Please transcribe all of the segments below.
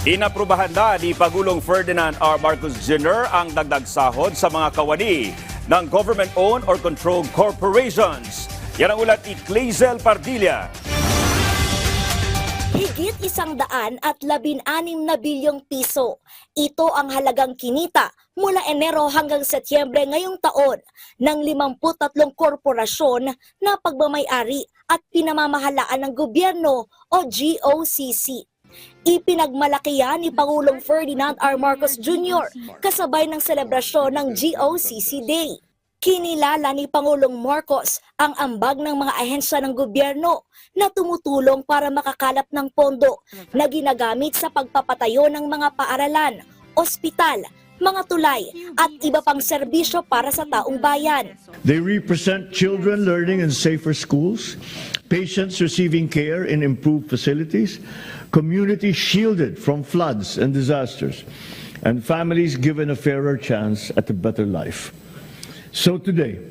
Inaprubahan na ni Pangulong Ferdinand R. Marcos Jr. ang dagdag sahod sa mga kawani ng government-owned or controlled corporations. Yan ang ulat ni Clazel Pardilla. Higit 116 na bilyong piso. Ito ang halagang kinita mula Enero hanggang Setyembre ngayong taon ng 53 korporasyon na pagmamay-ari at pinamamahalaan ng gobyerno o GOCC. Ipinagmalaki yan ni Pangulong Ferdinand R. Marcos Jr. kasabay ng selebrasyon ng GOCC Day. Kinilala ni Pangulong Marcos ang ambag ng mga ahensya ng gobyerno na tumutulong para makakalap ng pondo na ginagamit sa pagpapatayo ng mga paaralan, ospital, mga tulay at iba pang serbisyo para sa taong bayan. They represent children learning in safer schools, patients receiving care in improved facilities, communities shielded from floods and disasters, and families given a fairer chance at a better life. So today,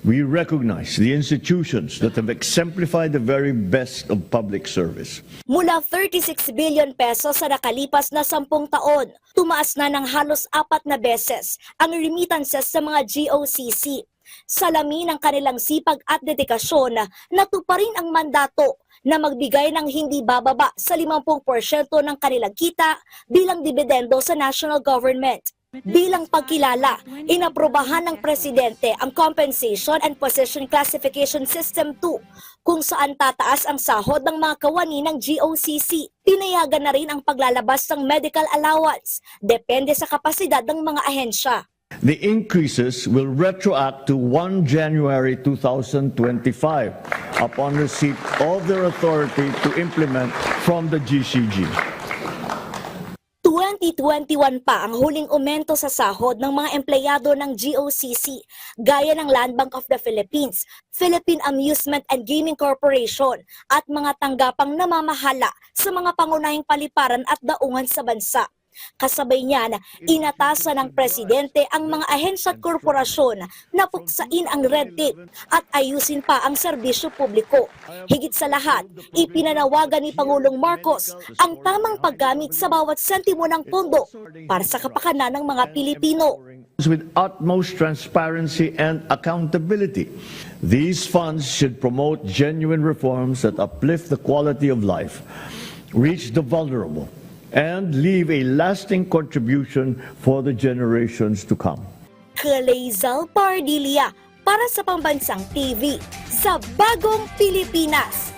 we recognize the institutions that have exemplified the very best of public service. Mula 36 billion pesos sa nakalipas na 10 taon, tumaas na ng halos 4 na beses ang remittances sa mga GOCC. Salamin ng kanilang sipag at dedikasyon na tuparin ang mandato na magbigay ng hindi bababa sa 50% ng kanilang kita bilang dibidendo sa national government. Bilang pagkilala, inaprubahan ng Presidente ang Compensation and Position Classification System 2 kung saan tataas ang sahod ng mga kawani ng GOCC. Pinayagan na rin ang paglalabas ng medical allowance, depende sa kapasidad ng mga ahensya. The increases will retroact to 1 January 2025 upon receipt of their authority to implement from the GCG. 2021 pa ang huling aumento sa sahod ng mga empleyado ng GOCC, gaya ng Land Bank of the Philippines, Philippine Amusement and Gaming Corporation at mga tanggapang namamahala sa mga pangunahing paliparan at daungan sa bansa. Kasabay niyan, inatasan ng Presidente ang mga ahensya at korporasyon na puksain ang red tape at ayusin pa ang serbisyo publiko. Higit sa lahat, ipinanawagan ni Pangulong Marcos ang tamang paggamit sa bawat sentimo ng pondo para sa kapakanan ng mga Pilipino. With utmost transparency and accountability, these funds should promote genuine reforms that uplift the quality of life, reach the vulnerable, and leave a lasting contribution for the generations to come. Clazel Pardilla para sa Pambansang TV sa Bagong Pilipinas.